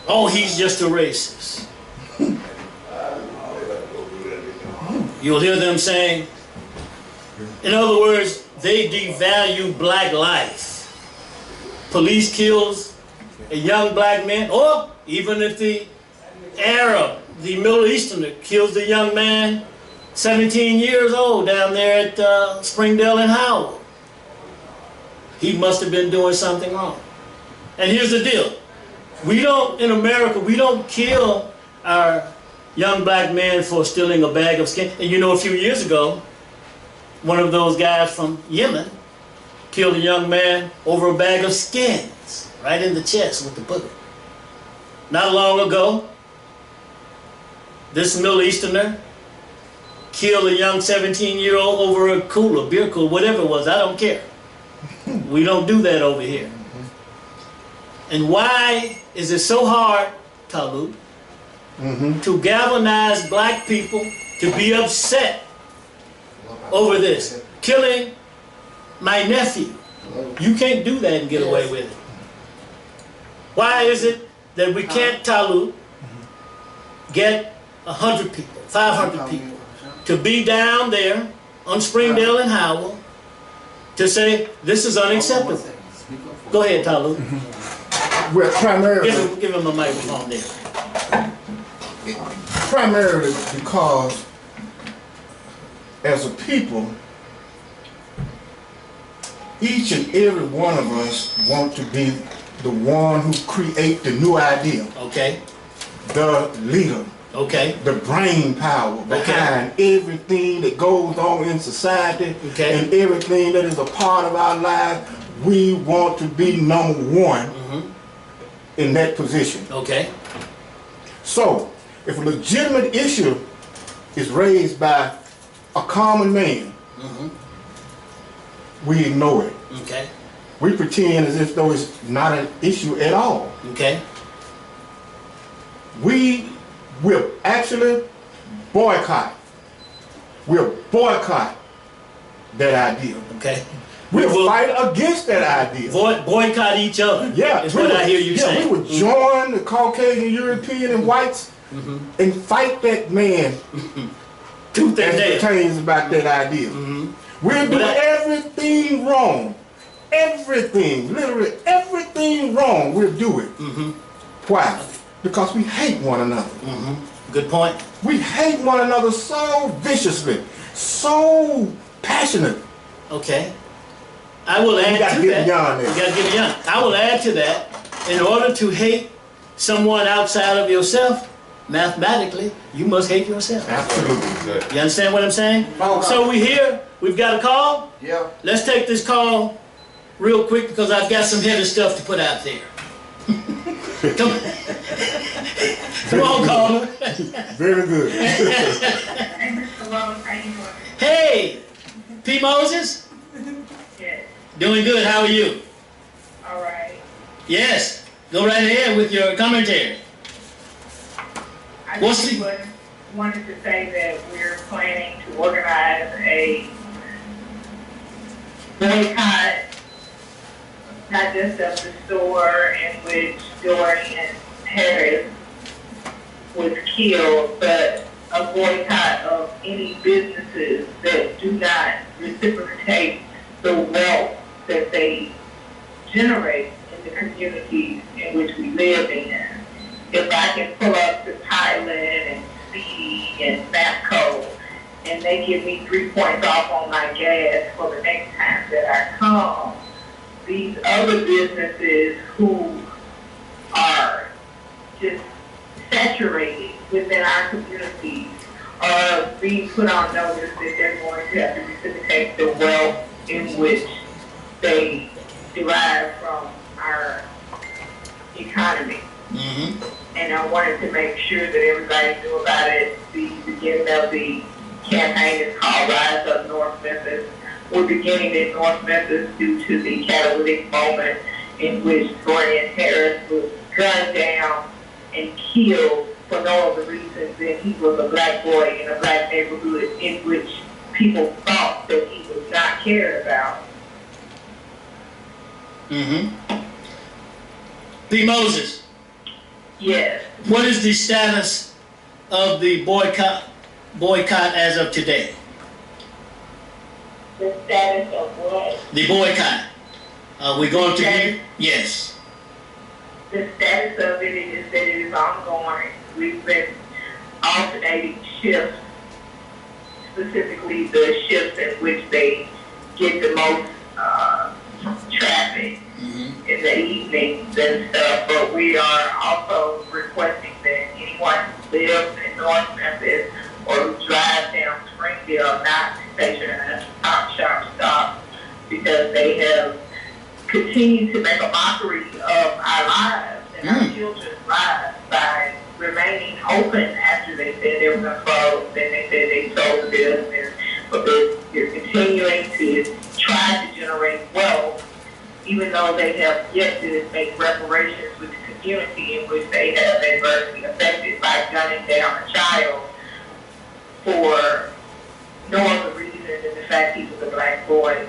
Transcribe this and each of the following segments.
Oh, he's just a racist. You'll hear them saying, in other words, they devalue black life. Police kills a young black man, or even if the Arab, the Middle Easterner, kills the young man, 17 years old, down there at Springdale and Howell. He must have been doing something wrong. And here's the deal. We don't, in America, we don't kill our young black men for stealing a bag of skin. And you know, a few years ago, one of those guys from Yemen killed a young man over a bag of skins, right in the chest with the bullet. Not long ago, this Middle Easterner killed a young 17-year-old over a cooler, beer cooler, whatever it was, I don't care. We don't do that over here. And why is it so hard, Talib, to galvanize black people to be upset over this? Killing my nephew. You can't do that and get away with it. Why is it that we can't, Talib, get 100 people, 500 people to be down there on Springdale and Howell to say this is unacceptable? Go ahead, Talib. Well, primarily, give him a microphone there. Primarily because, as a people, each and every one of us want to be the one who create the new idea. Okay. The leader. Okay. The brain power behind everything that goes on in society and everything that is a part of our lives. We want to be number one in that position. Okay. So, if a legitimate issue is raised by a common man, we ignore it. Okay. We pretend as if though it's not an issue at all. Okay. We will actually boycott. We'll boycott that idea. Okay. We'll fight against that idea. Boycott each other. Yeah, is what I hear you saying. We would join the Caucasian, European, and whites and fight that man tooth and nail. Pertains about that idea. We'll do everything wrong. Everything, literally everything wrong, we'll do it. Why? Because we hate one another. Good point. We hate one another so viciously, so passionate. Okay. I will add to that. You gotta get beyond. I will add to that. In order to hate someone outside of yourself, mathematically, you must hate yourself. Absolutely. You understand what I'm saying? So we've got a call? Yeah. Let's take this call real quick because I've got some heavy stuff to put out there. Come on, caller. Very good. Hey, P. Moses? Yes. Doing good. How are you? All right. Yes. Go right ahead with your commentary. I just wanted to say that we're planning to organize a boycott, not just of the store in which Dorian Harris was killed, but a boycott of any businesses that do not reciprocate the wealth that they generate in the communities in which we live in. If I can pull up to Thailand and CD and Snapco, and they give me 3 points off on my gas for the next time that I come, these other businesses who are just saturated within our communities are being put on notice that they're going to have to reciprocate the wealth in which they derive from our economy. And I wanted to make sure that everybody knew about it. The beginning of the campaign is called Rise Up North Memphis. We're beginning in North Memphis due to the catalytic moment in which Dorian Harris was gunned down and killed for no other reason than he was a black boy in a black neighborhood in which people thought that he was not cared about. P. Moses. Yes. What is the status of the boycott as of today? The status of what? The boycott. Are we going to be? Yes. The status of it is that it is ongoing. We've been alternating shifts, specifically the shifts in which they get the most traffic in the evenings and stuff. But we are also requesting that anyone who lives in North Memphis or who drives down Springdale not station at a sharp stop, because they have continued to make a mockery of our lives and our children's lives by remaining open after they said they were going to close. Then they said they sold the business, but they're continuing to try to generate wealth, even though they have yet to make reparations with the community in which they have adversely affected by gunning down a child for no other reason than the fact he was a black boy.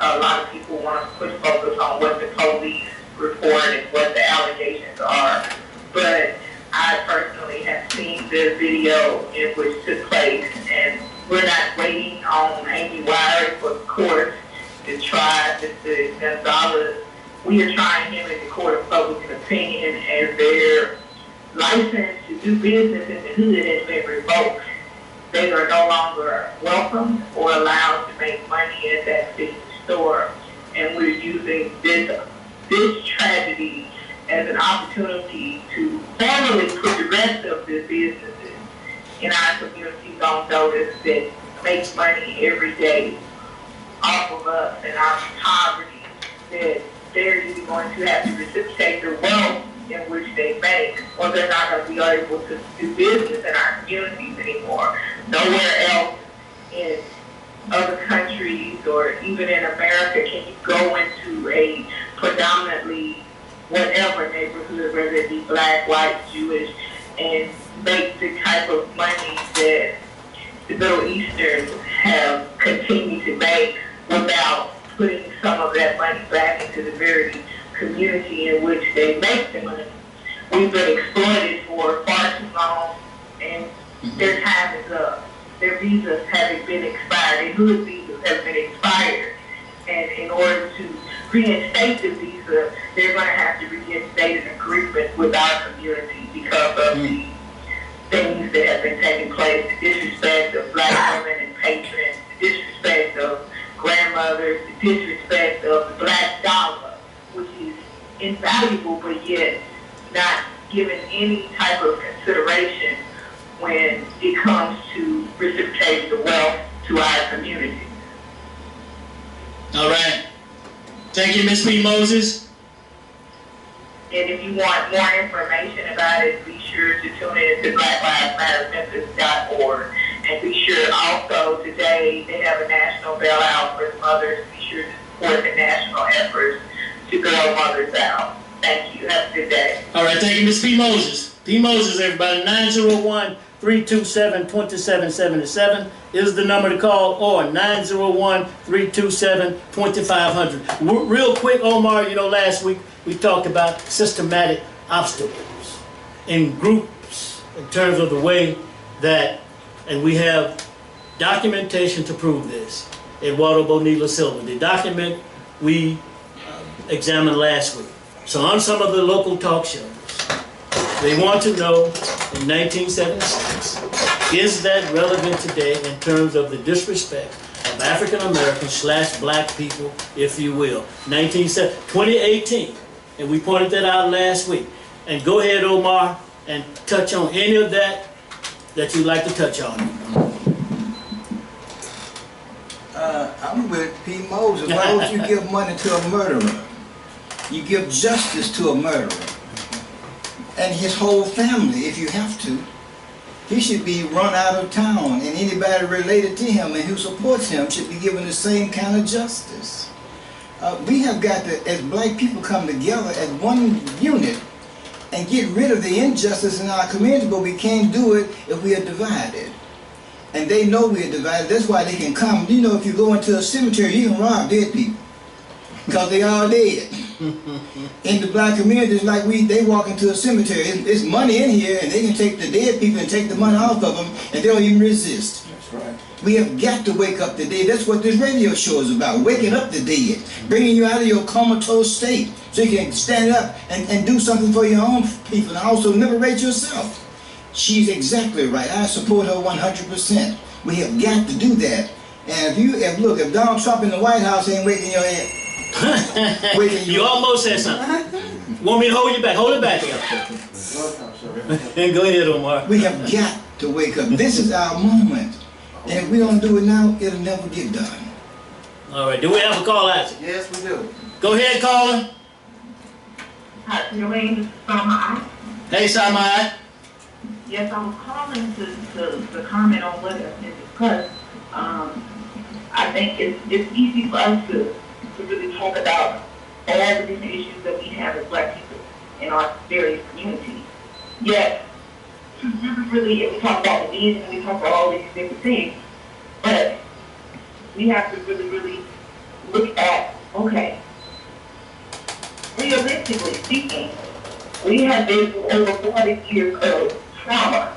A lot of people want to put focus on what the police report and what the allegations are, but I personally have seen the video in which took place, and we're not waiting on Amy Wire for the court to try Mr. Gonzalez. We are trying him in the court of public opinion, and their license to do business in the hood has been revoked. They are no longer welcome or allowed to make money at that city store, and we're using this tragedy as an opportunity to formally put the rest of the businesses in our communities on notice that make money every day off of us and our poverty, that they're either going to have to reciprocate the wealth in which they make, or they're not going to be able to do business in our communities anymore. Nowhere else in other countries or even in America can you go into a predominantly whatever neighborhood, whether it be black, white, Jewish, and make the type of money that the Middle Easterners have continued to make without putting some of that money back into the very community in which they make the money. We've been exploited for far too long, and their time is up. Their visas haven't been expired. Their hood visas have been expired. And in order to reinstate the visa, they're going to have to reinstate an agreement with our community because of the things that have been taking place, the disrespect of black women and patrons, the disrespect of grandmothers, the disrespect of the black dollar, which is invaluable but yet not given any type of consideration when it comes to reciprocating the wealth to our community. All right. Thank you, Ms. P. Moses. And if you want more information about it, be sure to tune in to blacklivesmattermemphis.org. And be sure also today they have a national bailout for mothers. Be sure to support the national efforts to bail mothers out. Thank you. Have a good day. All right. Thank you, Ms. P. Moses. P. Moses, everybody. 901-327-2777 is the number to call, or 901-327-2500. Real quick, Omar, you know, last week we talked about systematic obstacles in groups in terms of the way that, and we have documentation to prove this. Eduardo Bonilla Silva, the document we examined last week. So on some of the local talk shows, they want to know in 1976, is that relevant today in terms of the disrespect of African Americans / black people, if you will. 2018, and we pointed that out last week. And go ahead, Omar, and touch on any of that you'd like to touch on. I'm with P. Moses. Why would you give money to a murderer? You give justice to a murderer. And his whole family, if you have to. He should be run out of town, and anybody related to him and who supports him should be given the same kind of justice. We have got to, as black people, come together as one unit and get rid of the injustice in our community, but we can't do it if we are divided. And they know we are divided. That's why they can come. You know, if you go into a cemetery, you can rob dead people because they all dead. In the black community, it's like they walk into a cemetery. It's money in here, and they can take the dead people and take the money off of them, and they don't even resist. That's right. We have got to wake up the dead. That's what this radio show is about, waking up the dead, bringing you out of your comatose state so you can stand up and do something for your own people and also liberate yourself. She's exactly right. I support her 100%. We have got to do that. And if Donald Trump in the White House ain't waking your head, You almost said something. Want me to hold you back? Hold it back here. And go ahead, Omar. We have got to wake up. This is our moment. And if we don't do it now, it'll never get done. All right. Do we have a call, Isaac? Yes, we do. Go ahead, caller. Hi, your name is Samai. Hey, Samai. Yes, I was calling to comment on what has been discussed. I think it's easy for us to really talk about all the different issues that we have as black people in our various communities. Yet, to really, we talk about the needs and we talk about all these different things, but we have to really look at, okay, realistically speaking, we have been through over 40 years of trauma.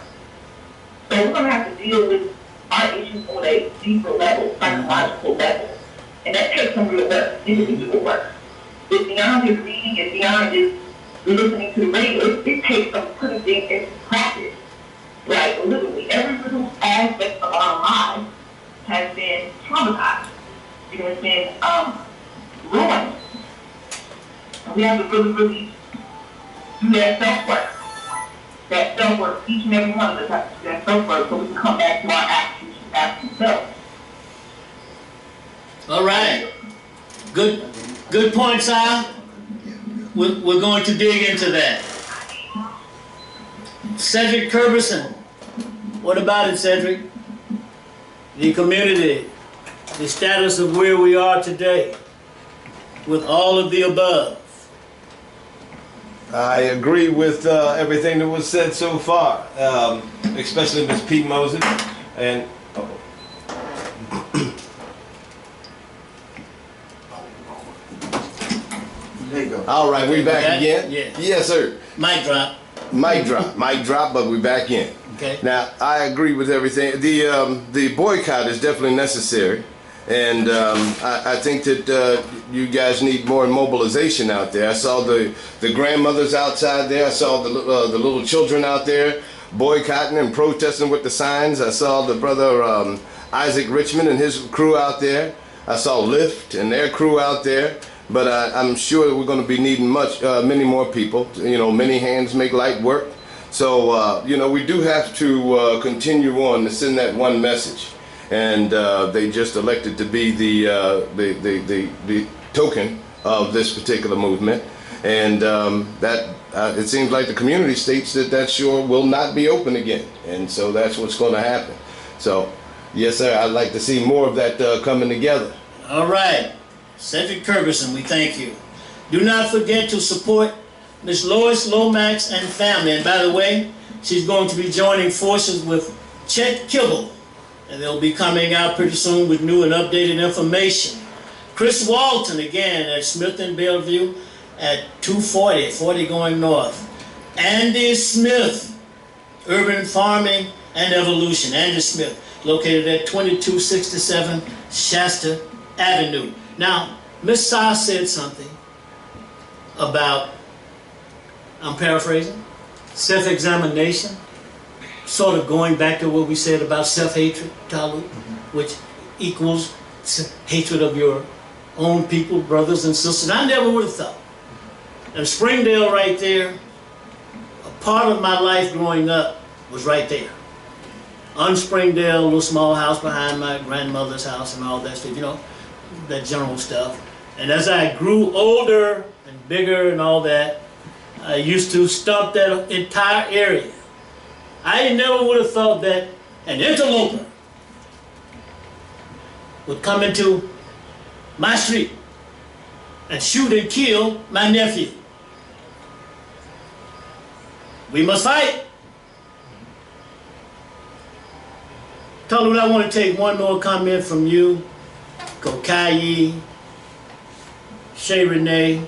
So we're going to have to deal with our issues on a deeper level, psychological level. And that takes some real work, individual work. It's beyond just reading, it's beyond just listening to the radio. It takes some putting things into practice. Like literally every little aspect of our lives has been traumatized. It has been ruined. And we have to really do that self-work. That self-work, each and every one of us has to do that self-work so we can come back to our actual self. All right. Good point, Sal. We're going to dig into that. Cedric Curberson. What about it, Cedric? The community, the status of where we are today, with all of the above. I agree with everything that was said so far, especially Ms. Pete Moses. And There you go. all right, we back again. Yeah. Yes, sir. Mic drop. Mic drop, but we're back in. Okay. Now, I agree with everything. The boycott is definitely necessary, and I think that you guys need more mobilization out there. I saw the grandmothers outside there. I saw the little children out there boycotting and protesting with the signs. I saw the brother Isaac Richmond and his crew out there. I saw Lyft and their crew out there. But I'm sure we're going to be needing many more people. You know, many hands make light work. So, you know, we do have to continue on to send that one message. And they just elected to be the token of this particular movement. And that it seems like the community states that sure will not be open again. And so that's what's going to happen. So, yes, sir, I'd like to see more of that coming together. All right. Cedric Curberson, we thank you. Do not forget to support Miss Lois Lomax and family. And by the way, she's going to be joining forces with Chet Kibble. And they'll be coming out pretty soon with new and updated information. Chris Walton, again, at Smith and Bellevue at 240 going north. Andy Smith, Urban Farming and Evolution. Andy Smith, located at 2267 Shasta Avenue. Now, Ms. Sa said something about, I'm paraphrasing, self-examination, sort of going back to what we said about self-hatred, Talu, which equals hatred of your own people, brothers and sisters. I never would have thought. And Springdale right there, a part of my life growing up was right there. On Springdale, a little small house behind my grandmother's house and all that stuff, you know, that general stuff. And as I grew older and bigger and all that, I used to stomp that entire area. I never would have thought that an interloper would come into my street and shoot and kill my nephew. We must fight. Tolu, I want to take one more comment from you, Kokayi, Shay Renee,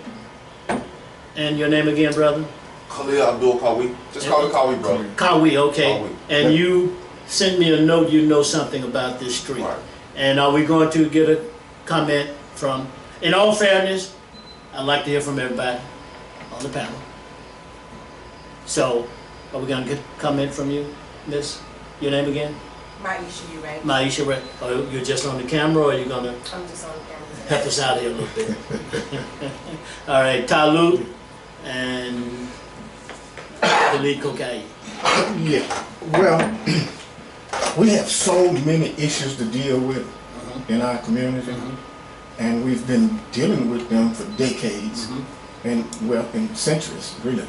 And your name again, brother? Khalil Abdul Kawi. Just call me Kawi, brother. Kawi, okay. Kawi. And you sent me a note, you know something about this street. Right. And are we going to get a comment from, in all fairness, I'd like to hear from everybody on the panel. So, are we going to get a comment from you, miss? Your name again? Maisha, you right? Maisha, right? Oh, you're just on the camera, or are you going to I'm just on the camera. help us out here a little bit? All right, Talu and Khalid Kokai. Yeah. Well, we have so many issues to deal with in our community, and we've been dealing with them for decades, and well, in centuries, really.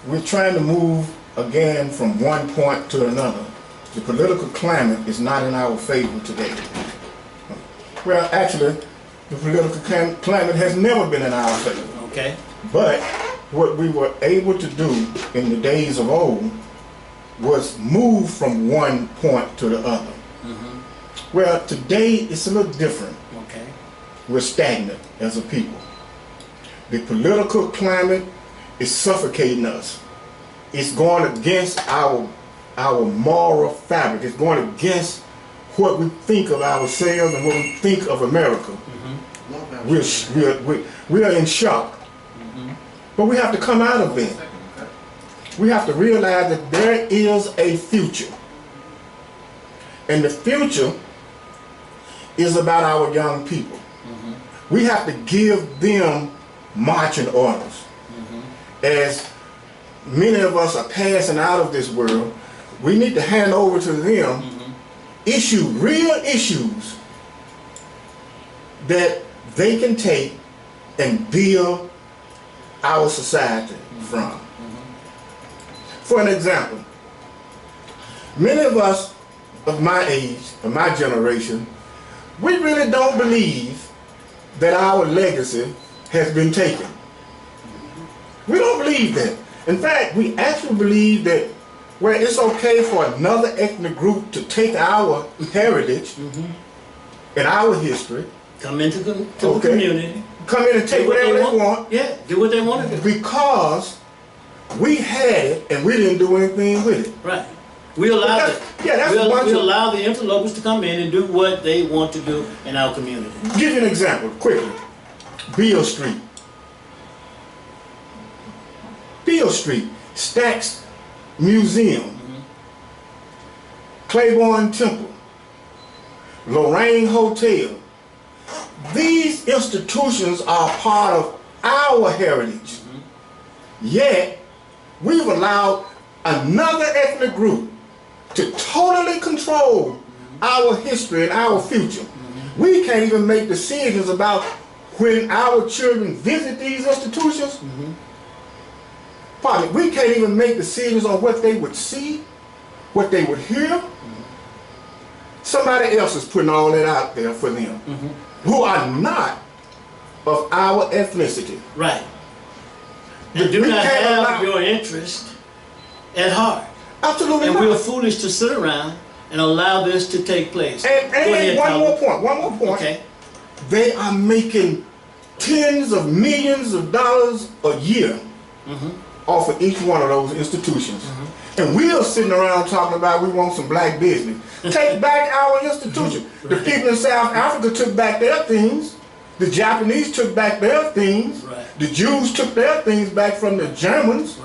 We're trying to move again from one point to another. The political climate is not in our favor today. Well, actually, the political climate has never been in our favor. Okay. But what we were able to do in the days of old was move from one point to the other. Well, today it's a little different. Okay. We're stagnant as a people. The political climate is suffocating us. It's going against our moral fabric. It's going against what we think of ourselves and what we think of America. We are in shock. But we have to come out of it. We have to realize that there is a future. And the future is about our young people. We have to give them marching orders. As many of us are passing out of this world, we need to hand over to them real issues that they can take and build our society from. For an example, many of us of my age, of my generation, we really don't believe that our legacy has been taken. We don't believe that. In fact, we actually believe that where it's okay for another ethnic group to take our heritage and our history, come into the community, come in and take whatever they want. Yeah, do what they want to do. Because we had it and we didn't do anything with it. Right. We allow we allow the interlopers to come in and do what they want to do in our community. Give you an example quickly. Beale Street. Beale Street, Stax Museum, Claiborne Temple, Lorraine Hotel. These institutions are part of our heritage. Yet, we've allowed another ethnic group to totally control our history and our future. We can't even make decisions about when our children visit these institutions. Pardon me, we can't even make decisions on what they would see, what they would hear. Somebody else is putting all that out there for them, who are not of our ethnicity. Right. And do not have your interest at heart. Absolutely and not. And we're foolish to sit around and allow this to take place. And one more point. Okay. They are making tens of millions of dollars a year off of each one of those institutions. And we are sitting around talking about we want some black business. Take back our institution. The people in South Africa took back their things. The Japanese took back their things. The Jews took their things back from the Germans.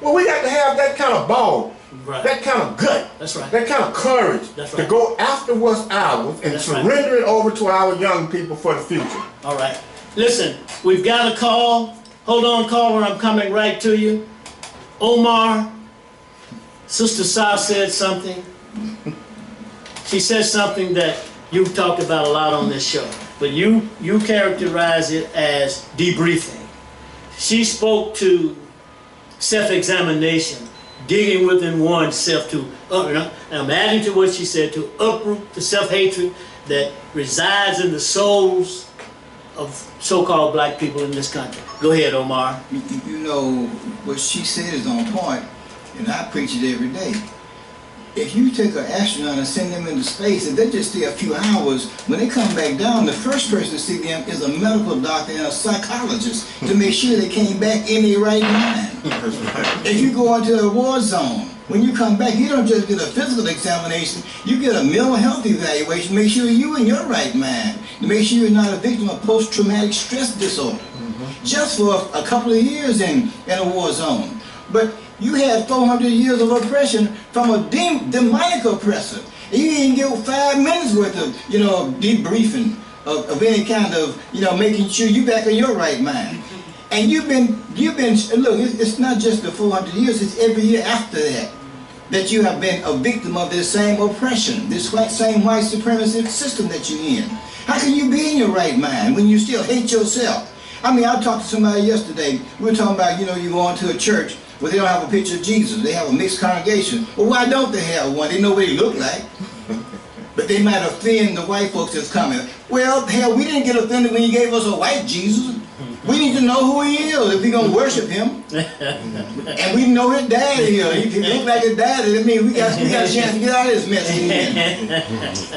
Well, we got to have that kind of ball, that kind of gut, that kind of courage to go after what's ours and surrender it over to our young people for the future. All right. Listen, we've got a call. Hold on, caller, I'm coming right to you. Omar, Sister Sa said something. She said something that you've talked about a lot on this show, but you characterize it as debriefing. She spoke to self-examination, digging within oneself to, and I'm adding to what she said, to uproot the self-hatred that resides in the souls of so-called black people in this country. Go ahead, Omar. You know, what she said is on point, and I preach it every day. if you take an astronaut and send them into space, if they just stay a few hours, when they come back down, the first person to see them is a medical doctor and a psychologist to make sure they came back in their right mind. If you go into a war zone, when you come back, you don't just get a physical examination, you get a mental health evaluation, make sure you're in your right mind, to make sure you're not a victim of post-traumatic stress disorder. Just for a couple of years in a war zone. But you had 400 years of oppression from a demonic oppressor. And you didn't get 5 minutes worth of, debriefing of any kind of, making sure you're back in your right mind. And you've been, look, it's not just the 400 years, it's every year after that you have been a victim of this same oppression, this same white supremacist system that you're in. How can you be in your right mind when you still hate yourself? I mean, I talked to somebody yesterday, we were talking about, you go into a church where they don't have a picture of Jesus, they have a mixed congregation. Well, why don't they have one? They know what he look like. But they might offend the white folks that's coming. Well, hell, we didn't get offended when he gave us a white Jesus. We need to know who he is if we're going to worship him. And we know his daddy here. He look like his daddy. I mean, we got a chance to get out of this mess again.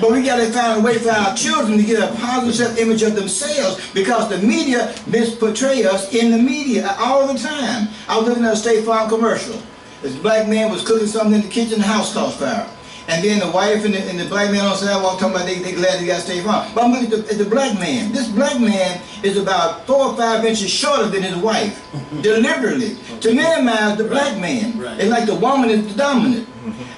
But we got to find a way for our children to get a positive self-image of themselves, because the media misportray us in the media all the time. I was looking at a State Farm commercial. This black man was cooking something in the kitchen, the house caught fire. And then the wife and the black man on the sidewalk talking about they glad they got State Farm. But I'm looking at the black man. This black man is about 4 or 5 inches shorter than his wife, deliberately, to minimize the black man. It's like the woman is the dominant.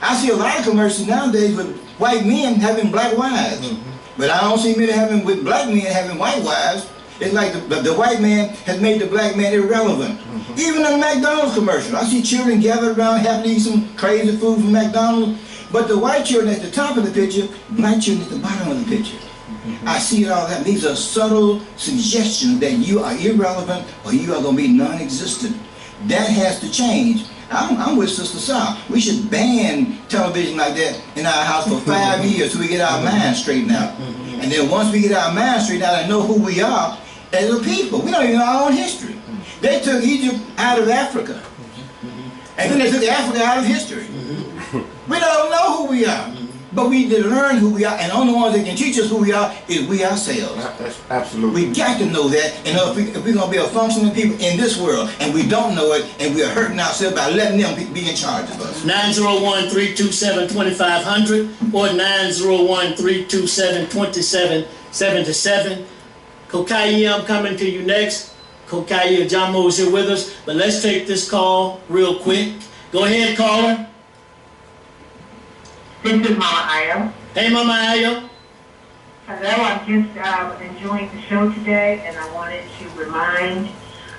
I see a lot of commercials nowadays with white men having black wives. But I don't see many with black men having white wives. It's like the white man has made the black man irrelevant. Even in the McDonald's commercial, I see children gathered around having to eat some crazy food from McDonald's. But the white children at the top of the picture, black children at the bottom of the picture. I see it all that. These are subtle suggestions that you are irrelevant or you are going to be non-existent. That has to change. I'm with Sister Sal. We should ban television like that in our house for 5 years so we get our minds straightened out. And then once we get our minds straightened out and know who we are as a people, we don't even know our own history. They took Egypt out of Africa. And then they took Africa out of history. We don't know who we are, but we need to learn who we are, and the only ones that can teach us who we are is we ourselves. Absolutely. We got to know that, and if we're going to be a functioning people in this world, and we don't know it, and we are hurting ourselves by letting them be in charge of us. 901-327-2500 or 901-327-2777. Kokai, I'm coming to you next. Kokai Jamo is here with us, but let's take this call real quick. Go ahead, caller. This is Mama Ayo. Hey, Mama Ayo. Hello, I'm just enjoying the show today, and I wanted to remind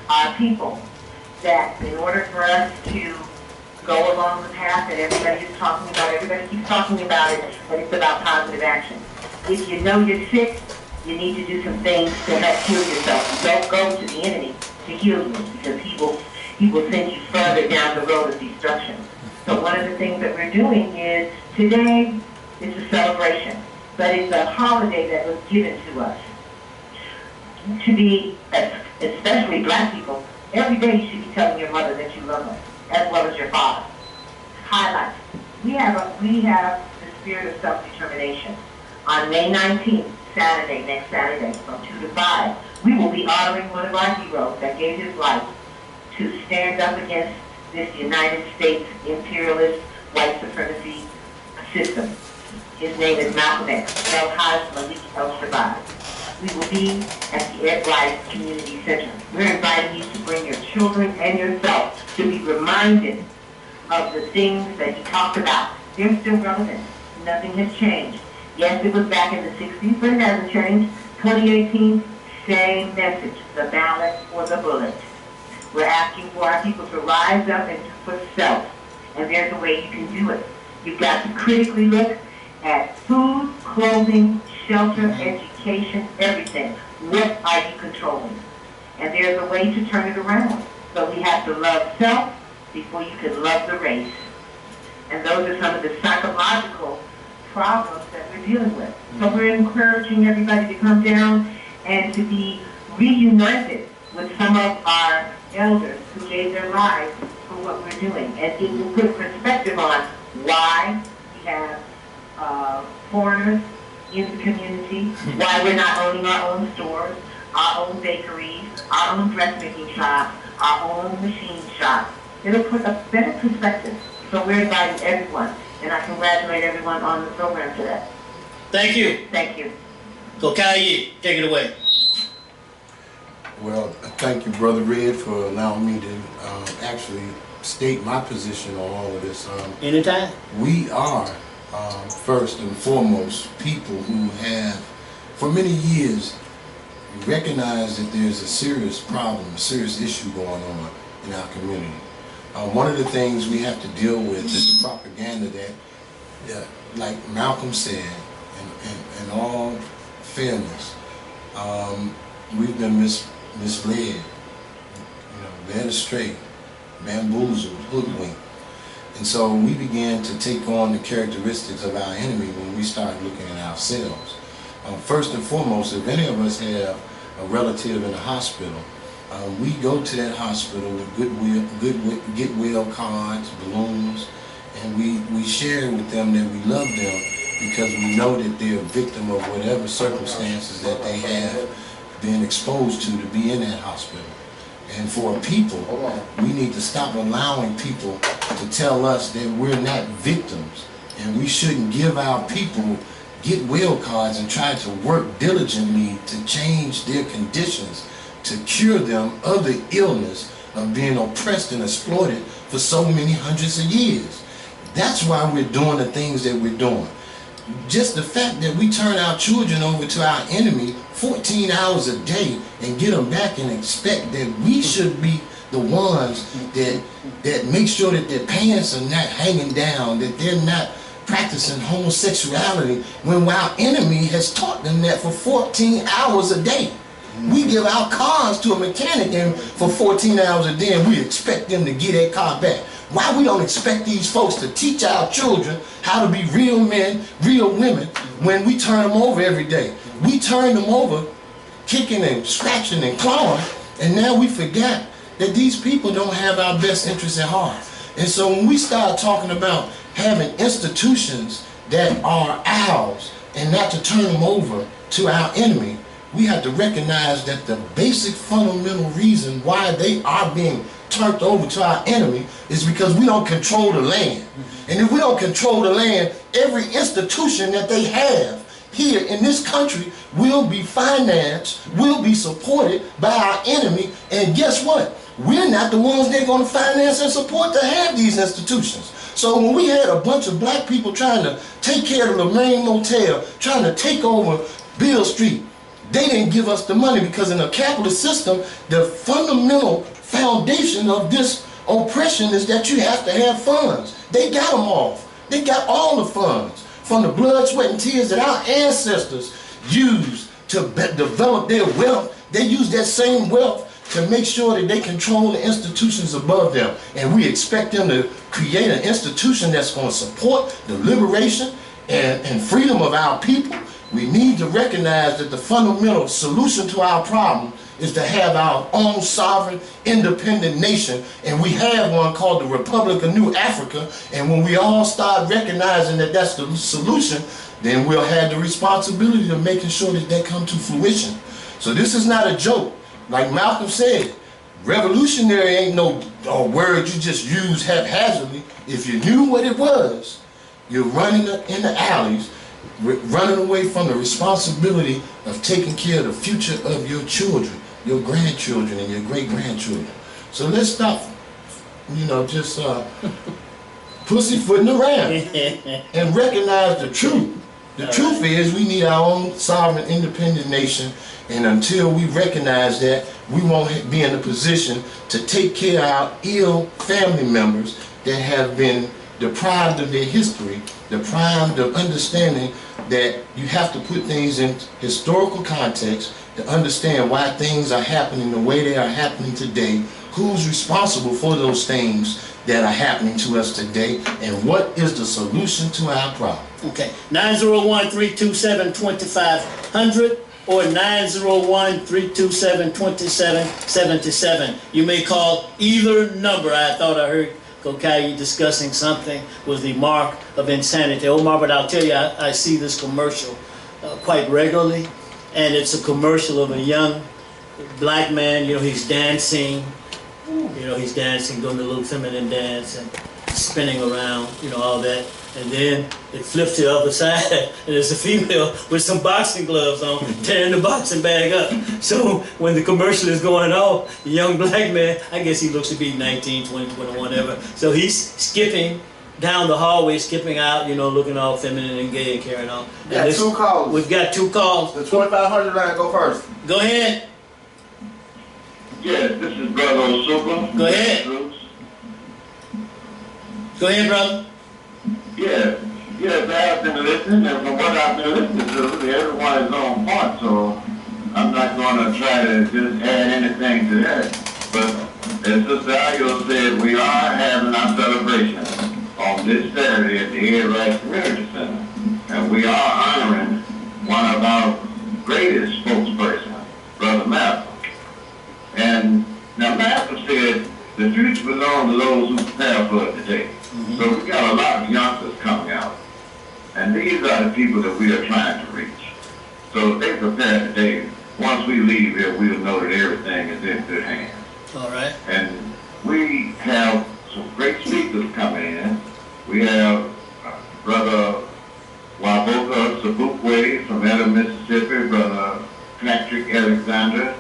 our people that in order for us to go along the path that everybody is talking about, everybody keeps talking about it, but it's about positive action. If you know you're sick, you need to do some things to help heal yourself. Don't go to the enemy to heal you, because he will send you further down the road of destruction. So one of the things that we're doing is, today is a celebration, but it's a holiday that was given to us. To be, especially black people, every day you should be telling your mother that you love her, as well as your father. Highlights. We have the spirit of self-determination. On May 19th, Saturday, next Saturday, from 2 to 5, we will be honoring one of our heroes that gave his life to stand up against this United States imperialist white supremacy system. His name is Malcolm X, El-Haj Malik El-Shabazz. We will be at the Ed Rice Community Center. We're inviting you to bring your children and yourself to be reminded of the things that he talked about. They're still relevant. Nothing has changed. Yes, it was back in the 60s, but it hasn't changed. 2018, same message, the ballot or the bullet. We're asking for our people to rise up and for self, and there's a way you can do it. You've got to critically look at food, clothing, shelter, education, everything. What are you controlling? And there's a way to turn it around. So we have to love self before you can love the race. And those are some of the psychological problems that we're dealing with. So we're encouraging everybody to come down and to be reunited with some of our elders who gave their lives for what we're doing. And it will put perspective on why we have foreigners in the community, why we're not owning our own stores, our own bakeries, our own dressmaking shops, our own machine shops. It'll put a better perspective. So we're inviting everyone, and I congratulate everyone on the program today. Thank you. Thank you. So Kayi, take it away. Well, thank you, Brother Red, for allowing me to actually state my position on all of this. Anytime. We are, first and foremost, people who have, for many years, recognized that there's a serious problem, a serious issue going on in our community. One of the things we have to deal with is the propaganda that, like Malcolm said, in all fairness, we've been misled, led astray, bamboozled, hoodwinked. And so we began to take on the characteristics of our enemy when we started looking at ourselves. First and foremost, if any of us have a relative in a hospital, we go to that hospital with goodwill cards, balloons, and we share with them that we love them because we know that they're a victim of whatever circumstances that they have been exposed to be in that hospital. And for people, we need to stop allowing people to tell us that we're not victims, and we shouldn't give our people get-well cards and try to work diligently to change their conditions to cure them of the illness of being oppressed and exploited for so many hundreds of years. That's why we're doing the things that we're doing. Just the fact that we turn our children over to our enemy 14 hours a day and get them back and expect that we should be the ones that make sure that their pants are not hanging down, that they're not practicing homosexuality, when our enemy has taught them that for 14 hours a day. We give our cars to a mechanic and for 14 hours a day, and we expect them to get that car back. Why we don't expect these folks to teach our children how to be real men, real women, when we turn them over every day? We turn them over kicking and scratching and clawing, and now we forget that these people don't have our best interests at heart. And so when we start talking about having institutions that are ours and not to turn them over to our enemy, we have to recognize that the basic fundamental reason why they are being turned over to our enemy is because we don't control the land. And if we don't control the land, every institution that they have here in this country will be financed, will be supported by our enemy. And guess what? We're not the ones they're going to finance and support to have these institutions. So when we had a bunch of black people trying to take care of the Lorraine Motel, trying to take over Beale Street, they didn't give us the money because in a capitalist system, the fundamental foundation of this oppression is that you have to have funds. They got them all. They got all the funds from the blood, sweat, and tears that our ancestors used to develop their wealth. They use that same wealth to make sure that they control the institutions above them. And we expect them to create an institution that's going to support the liberation and freedom of our people. We need to recognize that the fundamental solution to our problem is to have our own sovereign, independent nation. And we have one called the Republic of New Africa. And when we all start recognizing that that's the solution, then we'll have the responsibility of making sure that they come to fruition. So this is not a joke. Like Malcolm said, revolutionary ain't no word you just use haphazardly. If you knew what it was, you're running in the alleys, running away from the responsibility of taking care of the future of your children, your grandchildren, and your great-grandchildren. So let's stop, just pussyfooting around and recognize the truth. The truth is we need our own sovereign, independent nation, and until we recognize that, we won't be in a position to take care of our ill family members that have been deprived of their history, deprived of understanding that you have to put things in historical context to understand why things are happening the way they are happening today, who's responsible for those things that are happening to us today, and what is the solution to our problem. Okay, 901-327-2500 or 901-327-2777. You may call either number. I thought I heard Kokai discussing something was the mark of insanity. Omar, but I'll tell you, I see this commercial quite regularly, and it's a commercial of a young black man. You know, he's dancing. You know, he's dancing, doing the little feminine dance and spinning around. You know, all that. And then it flips to the other side, and there's a female with some boxing gloves on, tearing the boxing bag up. So when the commercial is going on, the young black man, I guess he looks to be 19, 20, 21, whatever. So he's skipping down the hallway, skipping out, you know, looking all feminine and gay and carrying on. We got 2 calls. We've got 2 calls. The 2500 line, go first. Go ahead. Yes, this is Brother Super. Go ahead. Go ahead, brother. Yes, I've been listening, and from what I've been listening to, everyone is on point, so I'm not going to try to just add anything to that. But as Sister Ayo said, we are having our celebration on this Saturday at the Ed Rice Community Center, and we are honoring one of our greatest spokespersons, Brother Malcolm. And now Malcolm said, the future belongs to those who prepare for it today. So we got a lot of youngsters coming out. And these are the people that we are trying to reach. So if they prepare today, once we leave here, we'll know that everything is in good hands. All right. And we have some great speakers coming in. We have Brother Waboka Sabukwe from Ella, Mississippi, Brother Patrick Alexander,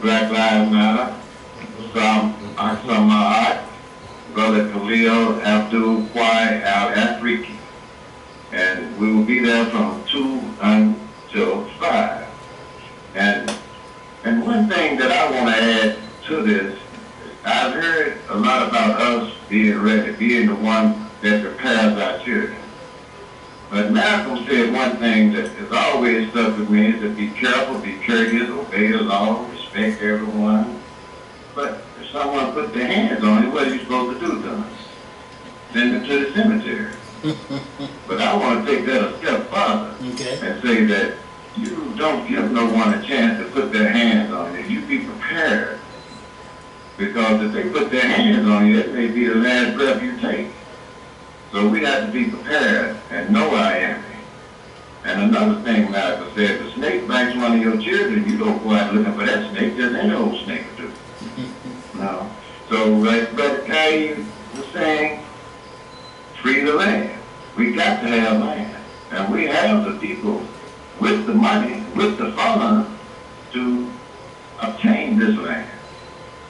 Black Lives Matter, Sam Brother Khalil Abdul Kwai Al-Afriki. And we will be there from 2 until 5. And one thing that I want to add to this, I've heard a lot about us being ready, being the one that prepares our children. But Malcolm said one thing that has always stuck with me is to be careful, be courteous, obey the law, respect everyone. But if someone puts their hands on you, what are you supposed to do to them? Send them to the cemetery. But I want to take that a step further and say that you don't give no one a chance to put their hands on you. You be prepared. Because if they put their hands on you, it may be the last breath you take. So we have to be prepared and know our enemy. And another thing Malcolm said, if a snake bites one of your children, you don't go out looking for that snake, just any old snake will do. No. So like Brother Kai was saying, free the land. We got to have land. And we have the people with the money, with the funds to obtain this land.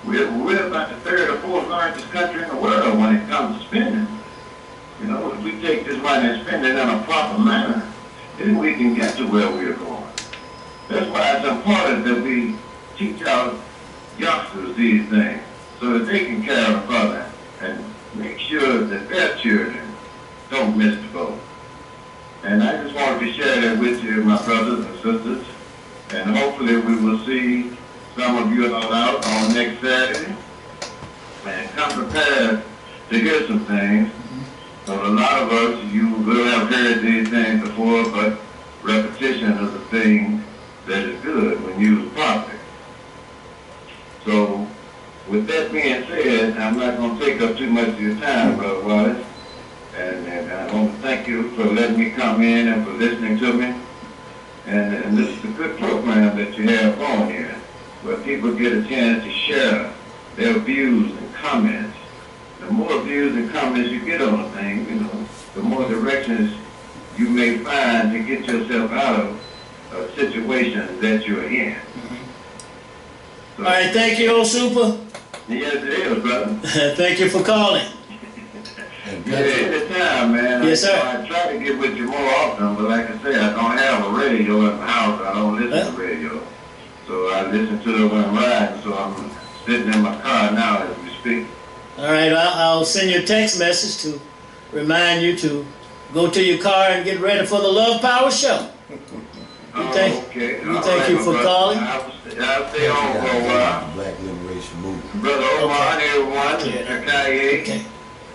We're about the 3rd or 4th largest country in the world when it comes to spending. You know, if we take this money and spend it in a proper manner, then we can get to where we're going. That's why it's important that we teach our youngsters these things so that they can carry them further and make sure that their children don't miss the boat. And I just wanted to share that with you, my brothers and sisters, and hopefully we will see some of you all out on next Saturday and come prepared to hear some things. So a lot of us, you will have heard these things before, but repetition is a thing that is good when used properly. So with that being said, I'm not going to take up too much of your time, Brother Wallace. And I want to thank you for letting me come in and for listening to me. And this is a good program that you have on here, where people get a chance to share their views and comments. The more views and comments you get on a thing, you know, the more directions you may find to get yourself out of a situation that you're in. So, all right, thank you, old Super. Yes, it is, brother. Thank you for calling. Yeah, anytime, man. Yes, sir. I try to get with you more often, but like I say, I don't have a radio in my house. I don't listen to radio. So I listen to it when I'm riding, so I'm sitting in my car now as we speak. All right, I'll send you a text message to remind you to go to your car and get ready for the Love Power Show. Okay. Thank you for calling. I'll stay on for a while. Black Liberation Movement. Brother Omar, everyone, Mr. Kaye,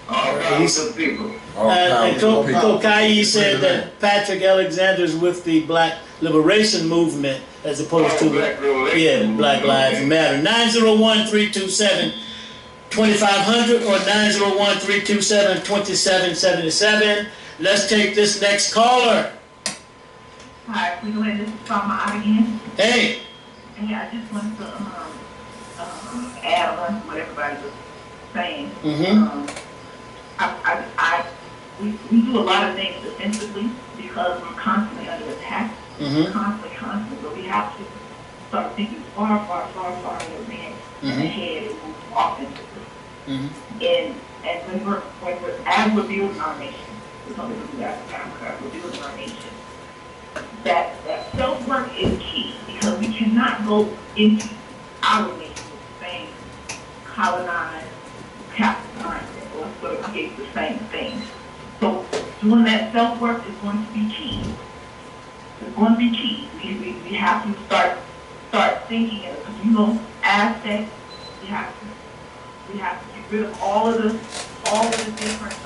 all kinds of people. And Kokai said that Patrick Alexander is with the Black Liberation Movement as opposed to Black Black Lives Matter. 901-327 2500 or 901-327-2777. Let's take this next caller. Hi, we go ahead. This is from my again. Hey. Yeah, I just wanted to add on to what everybody was saying. We do a lot of things defensively because we're constantly under attack. Constantly, but we have to start thinking far in advance and ahead and move offensively. And when we're as we're building our nation, we're going to do that we're building our nation. That self-work is key because we cannot go into our nation with the same colonized, capital mindset or sort of create the same things. So doing that self-work is going to be key. It's going to be key. We have to start thinking in a communal aspect. We have to get rid of all of the different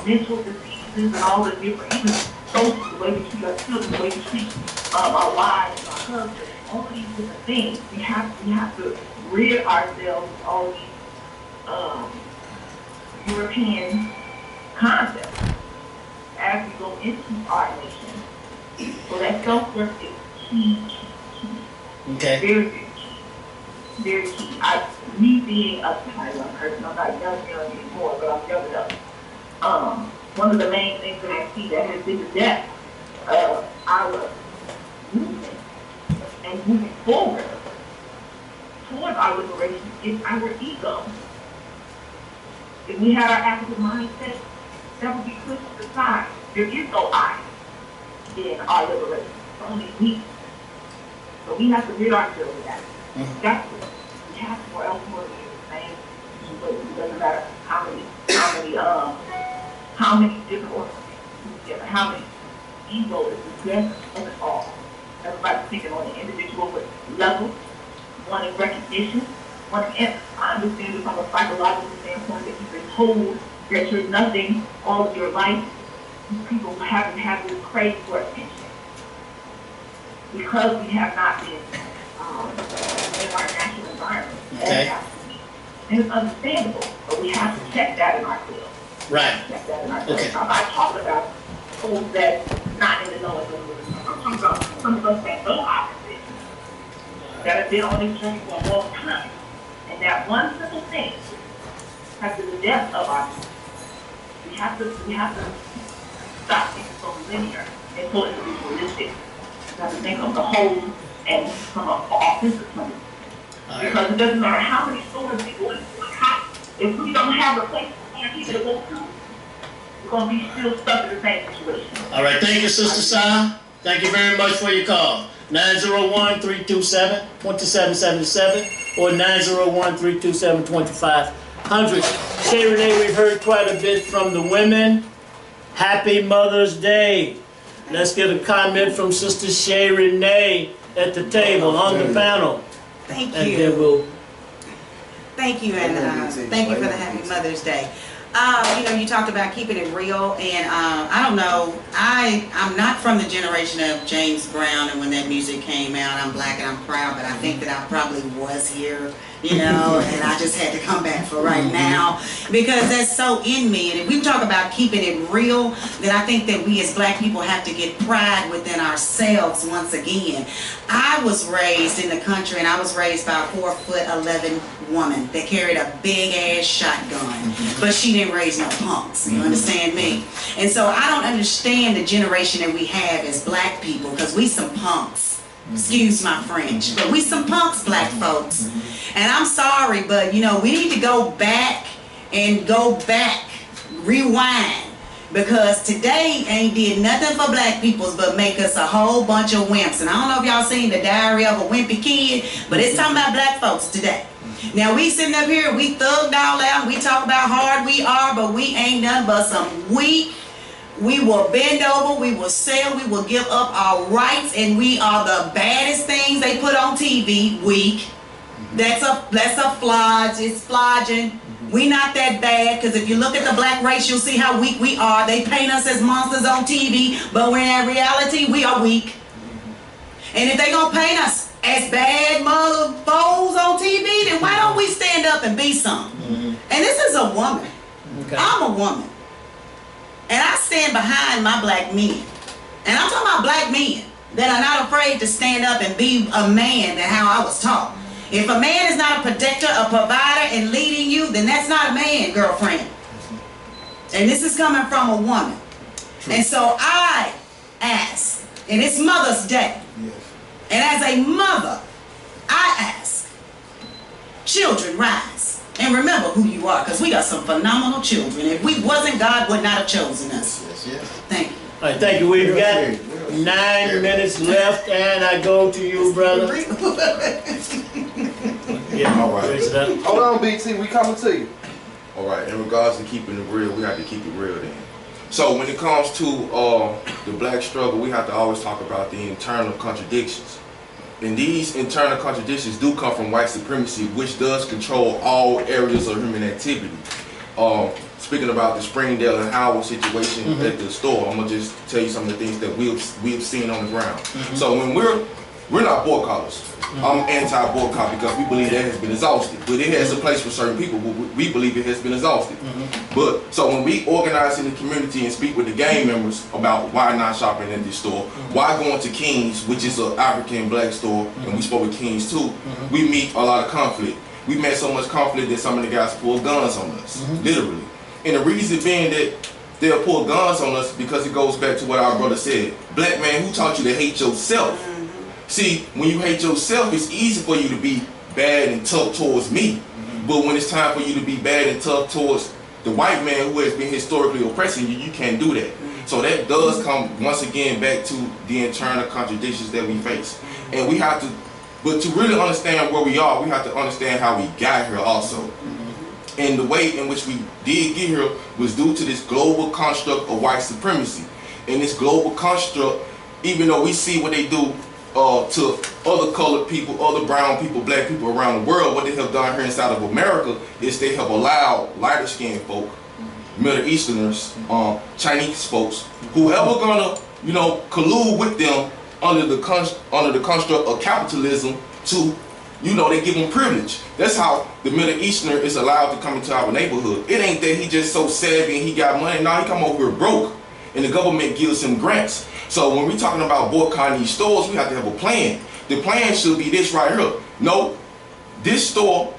mental diseases and all the different, even social, the way we treat our children, the way we treat our wives, our husbands, all these different things. We have to rid ourselves of all these European concepts as we go into our nation. So that self-work is key. Okay. Very key. Very key. Me being a young person, I'm not young anymore, but I'm young enough. One of the main things that I see that has been the death of our movement and moving forward towards our liberation is our ego. If we had our African mindset, that would be pushed aside. There is no I in our liberation. It's only we. So we have to rid ourselves of that. That's what we have to, or else we're the same. It doesn't matter how many different organizations, how many egos is the best of it all. Everybody's thinking on the individual level, wanting recognition, I understand it from a psychological standpoint that you've been told that you're nothing all of your life. People haven't had this crave for attention because we have not been in our natural environment. Okay. And it's understandable, but we have to check that in ourselves. Right. Check that in ourselves. Okay. I'm not talking about folks that not in the know. I'm talking about some of us that know our position, that have been on this journey for a long time. And that one simple thing has been the depth of our life. We have to stop thinking so linear and so individualistic. We have to think of the whole and from an offensive point. Because it doesn't matter how many stores we go into, if we don't have a place for people to go to, we're going to be still stuck in the same situation. All right, thank you, Sister Sa. Thank you very much for your call. 901-327-2777 or 901-327-2500. Shay Renee, we've heard quite a bit from the women. Happy Mother's Day. Let's get a comment from Sister Shay Renee at the table, on the panel. Thank And you. then we'll... Thank you, and thank you for the Happy Mother's Day. You talked about keeping it real, and I don't know, I'm not from the generation of James Brown, and when that music came out, I'm black and I'm proud, but I think that I probably was here, and I just had to come back for right now, because that's so in me. And if we talk about keeping it real, then I think that we as black people have to get pride within ourselves once again. I was raised in the country, and I was raised by a 4'11" woman that carried a big ass shotgun, but she didn't raise no punks. You understand me? And so I don't understand the generation that we have as black people, because we some punks. Excuse my French, but we some punks, black folks. And I'm sorry, but we need to go back, rewind. Because today ain't did nothing for black peoples but make us a whole bunch of wimps. And I don't know if y'all seen the Diary of a Wimpy Kid, but it's talking about black folks today. Now we sitting up here, we thugged all out, we talk about how hard we are, but we ain't nothing but some weak. We will bend over, we will sell, we will give up our rights, and we are the baddest things they put on TV. Weak. That's a flodge. It's flogging. We not that bad, because if you look at the black race, you'll see how weak we are. They paint us as monsters on TV, but when in reality, we are weak. And if they gonna paint us as bad mother foes on TV, then why don't we stand up and be something? And this is a woman. Okay. I'm a woman. And I stand behind my black men. And I'm talking about black men that are not afraid to stand up and be a man than how I was taught. If a man is not a protector, a provider, and leading you, then that's not a man, girlfriend. And this is coming from a woman. And so I ask, and it's Mother's Day. And as a mother, I ask, children, rise. And remember who you are, because we got some phenomenal children. If we wasn't, God would not have chosen us. Thank you. All right, thank you. We've got 9 minutes left, and I go to you, brother. Yeah, All right. raise it up. Hold on, BT, we coming to you. All right, in regards to keeping it real, we have to keep it real then. So when it comes to the black struggle, we have to always talk about the internal contradictions. And these internal contradictions do come from white supremacy, which does control all areas of human activity. Speaking about the Springdale and Howard situation at the store, I'm gonna just tell you some of the things that we've seen on the ground. So when we're not boycotters. I'm anti-boycott because we believe that has been exhausted. But it has a place for certain people. We believe it has been exhausted. But so when we organize in the community and speak with the gang members about why not shopping at this store, why going to King's, which is an African black store, and we spoke with King's too, we meet a lot of conflict. We met so much conflict that some of the guys pulled guns on us, literally. And the reason being that they'll pull guns on us because it goes back to what our brother said. Black man, who taught you to hate yourself? See, when you hate yourself, it's easy for you to be bad and tough towards me. But when it's time for you to be bad and tough towards the white man who has been historically oppressing you, you can't do that. So that does come once again back to the internal contradictions that we face. And we have to, but to really understand where we are, we have to understand how we got here also. And the way in which we did get here was due to this global construct of white supremacy. And this global construct, even though we see what they do to other colored people, other brown people, black people around the world, what they have done here inside of America is they have allowed lighter skinned folk, Middle Easterners, Chinese folks, whoever gonna, collude with them under the construct of capitalism to, they give them privilege. That's how the Middle Easterner is allowed to come into our neighborhood. It ain't that he just so savvy and he got money. No, he come over here broke, and the government gives him grants. So when we're talking about boycotting these stores, we have to have a plan. The plan should be this right here. No, this store,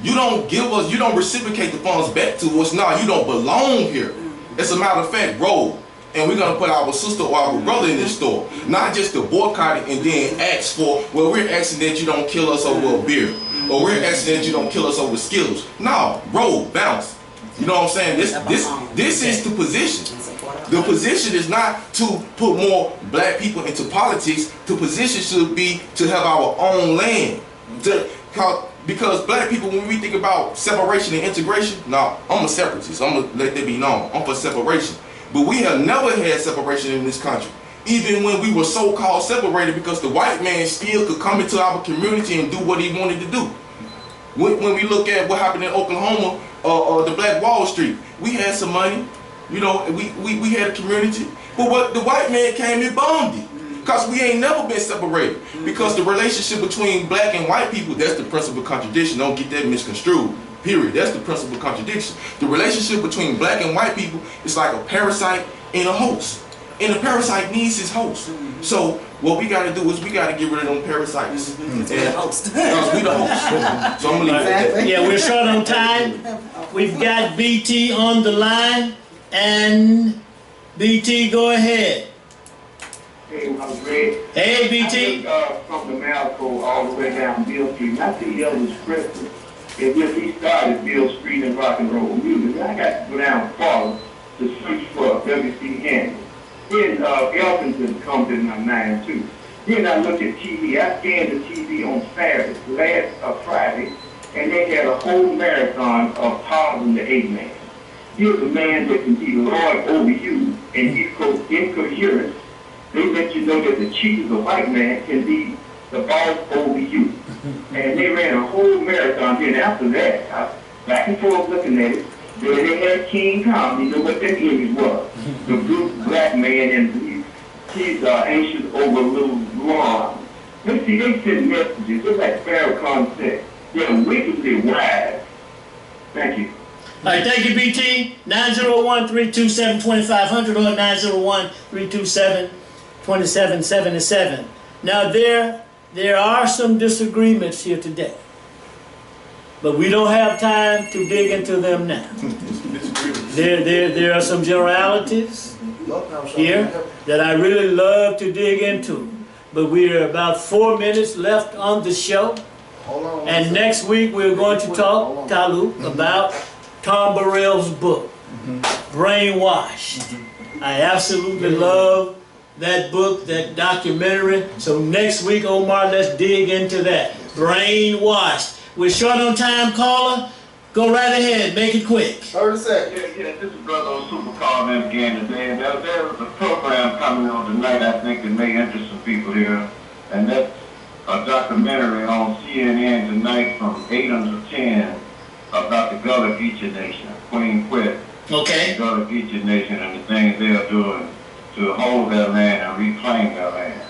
you don't reciprocate the funds back to us. No, you don't belong here. As a matter of fact, roll. And we're going to put our sister or our brother in this store. Not just to boycott it and then ask for, well, we're asking that you don't kill us over a beer. Or we're asking that you don't kill us over Skittles. No, roll, bounce. You know what I'm saying? This is the position. The position is not to put more black people into politics. The position should be to have our own land. Because black people, when we think about separation and integration, no, I'm a separatist. I'm going to let that be known. I'm for separation. But we have never had separation in this country. Even when we were so-called separated, because the white man still could come into our community and do what he wanted to do. When we look at what happened in Oklahoma, the Black Wall Street, we had some money. We had a community. But what the white man came and bombed it. Because we ain't never been separated. Because the relationship between black and white people, that's the principal contradiction. Don't get that misconstrued. Period. That's the principal contradiction. The relationship between black and white people is like a parasite and a host. And the parasite needs his host. So what we got to do is we got to get rid of them parasites. And we the host. So I'm gonna leave it at that. Yeah, we're short on time. We've got BT on the line. And BT, go ahead. Hey, I was Red. Hey, BT. From the Malco all the way down Beale Street. And I see Elvis Presley. And when he started Beale Street and rock and roll music, I got to go down Florida to search for W.C. Handy. Then Elkington comes in my mind too. Then I look at TV. I scanned the TV on Saturday, last Friday, and they had a whole marathon of Tarzan the Ape-Man. Here's a man that can be Lord over you, and he's incoherent. They let you know that the chief of the white man can be the boss over you. And they ran a whole marathon. Then after that, I back and forth looking at it. Then they had King Kong. You know what that image was? The blue black man, and he's anxious over little blonde. They see, they send messages, just like Farrakhan said. They're wickedly wise. Thank you. All right, thank you, BT. 901-327-2500 or 901-327-2777. Now, there are some disagreements here today, but we don't have time to dig into them now. There are some generalities here that I really love to dig into, but we are about 4 minutes left on the show, and next week we're going to talk, Talu, about Tom Burrell's book, Brainwash. I absolutely love that book, that documentary. So next week, Omar, let's dig into that. Brainwashed. We're short on time, caller. Go right ahead, make it quick. 30 seconds. Yeah, this is Brother on Super calling in again today. And there was a program coming on tonight, I think, that may interest some people here. And that's a documentary on CNN tonight from 8 until 10 about the Gullah Geechee Nation, Queen Quet. Okay. The Gullah Geechee Nation and the things they are doing to hold their land and reclaim their land.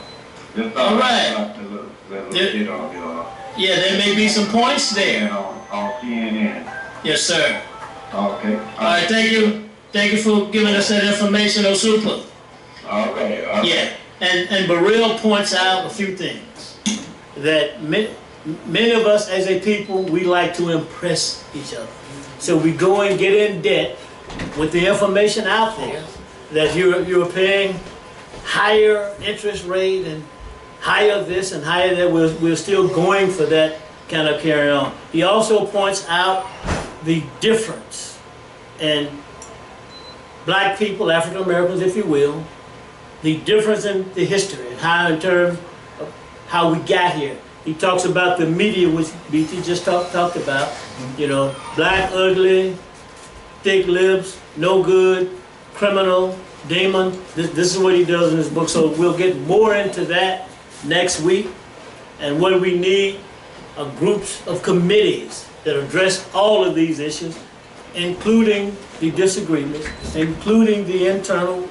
All right. Yeah, there may be some points there. On CNN. Yes, sir. Okay. All right, thank you. Thank you for giving us that information, Osupa. Okay. Yeah, and Burrell points out a few things. That many of us as a people, we like to impress each other. So we go and get in debt with the information out there that you're paying higher interest rate and higher this and higher that. We're still going for that kind of carry on. He also points out the difference in black people, African Americans, if you will, the difference in the history and how in terms of how we got here. He talks about the media, which BT just talked about, you know, black, ugly, thick lips, no good, criminal, demon. This is what he does in his book. So we'll get more into that next week. And what we need are groups of committees that address all of these issues, including the disagreements, including the internal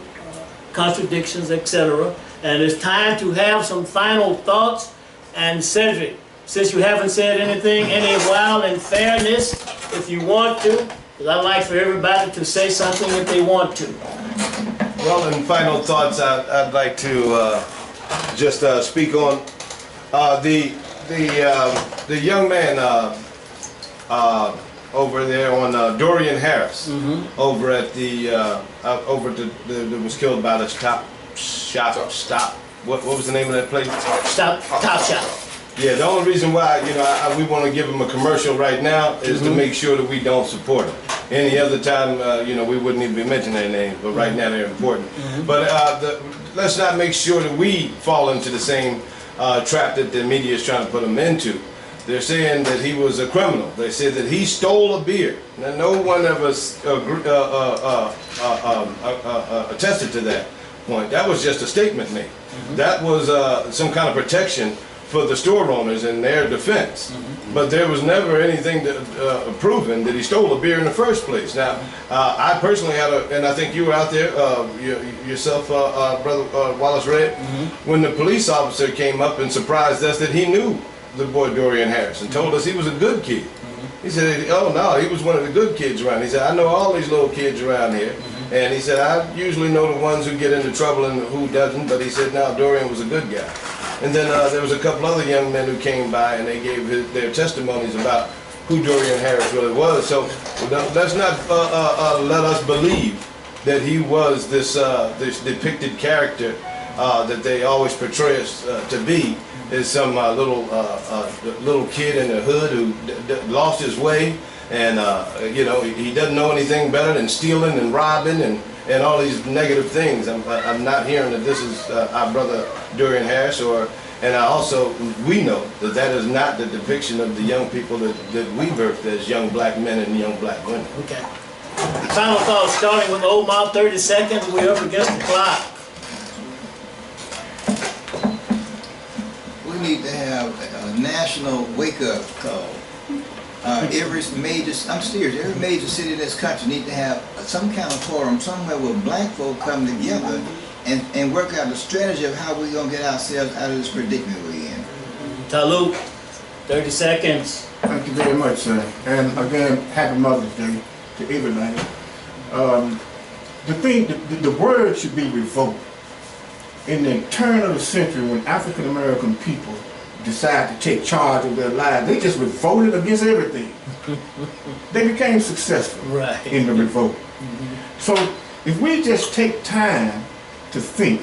contradictions, etc. And it's time to have some final thoughts. And Cedric, since you haven't said anything, any while in fairness, if you want to, because I like for everybody to say something if they want to. Well, in final thoughts, I'd like to just speak on the young man over there on Dorian Harris, over at the that was killed by the Stop. What was the name of that place? Top Shop. Yeah, the only reason why, you know, we want to give him a commercial right now is to make sure that we don't support him. Any other time, you know, we wouldn't even be mentioning their names, but right now they're important. But let's not make sure that we fall into the same trap that the media is trying to put him into. They're saying that he was a criminal. They said that he stole a beer. Now, no one of us attested to that point. That was just a statement made. That was some kind of protection for the store owners in their defense. But there was never anything proven that he stole a beer in the first place. Now, I personally had and I think you were out there, yourself, Brother Wallace Red, when the police officer came up and surprised us that he knew the boy Dorian Harris and told us he was a good kid. He said, oh no, he was one of the good kids around. He said, I know all these little kids around here. And he said, I usually know the ones who get into trouble and who doesn't, but he said, no, Dorian was a good guy. And then there was a couple other young men who came by and they gave their testimonies about who Dorian Harris really was. So let's not let us believe that he was this depicted character that they always portray us to be, is some little kid in the hood who lost his way. And, you know, he doesn't know anything better than stealing and robbing and all these negative things. I'm not hearing that this is our brother Dorian Harris, and we know that that is not the depiction of the young people that we birthed as young black men and young black women. Okay. Final thoughts, starting with Omar, 30 seconds. We're up against the clock. We need to have a national wake-up call. Every major city in this country need to have some kind of forum somewhere where black folk come together and work out the strategy of how we're going to get ourselves out of this predicament we're in. Taluk, 30 seconds. Thank you very much, sir. And again, happy Mother's Day to everybody. The word should be revolt. In the turn of the century, when African American people decided to take charge of their lives, they just revolted against everything. They became successful in the revolt. So if we just take time to think,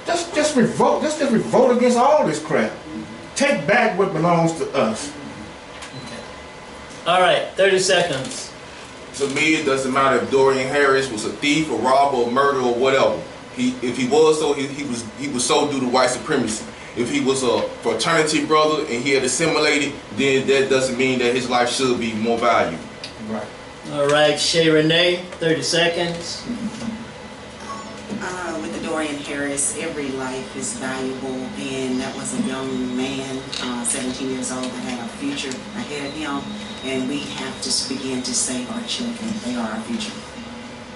just revolt, let's just revolt against all this crap. Take back what belongs to us. All right, 30 seconds. To me, it doesn't matter if Dorian Harris was a thief, a robber, a murderer, or whatever. If he was so, he was so due to white supremacy. If he was a fraternity brother and he had assimilated, then that doesn't mean that his life should be more valuable. Right. All right, Shay Renee, 30 seconds. With the Dorian Harris, every life is valuable, and that was a young man, 17 years old, that had a future ahead of him, and we have to begin to save our children. They are our future.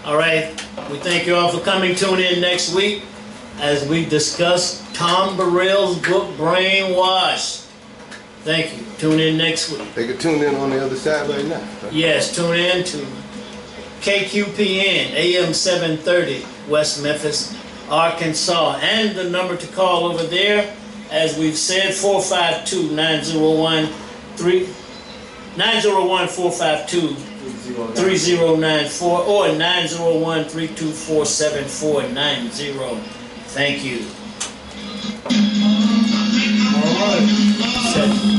All right, we thank you all for coming. Tune in next week as we discuss Tom Burrell's book, Brainwashed. Thank you. Tune in next week. They can tune in on the other side right now. Yes, tune in to KQPN, AM 730, West Memphis, Arkansas. And the number to call over there, as we've said, 901-452-3094 or 901-324-7490. Thank you. All right. Set.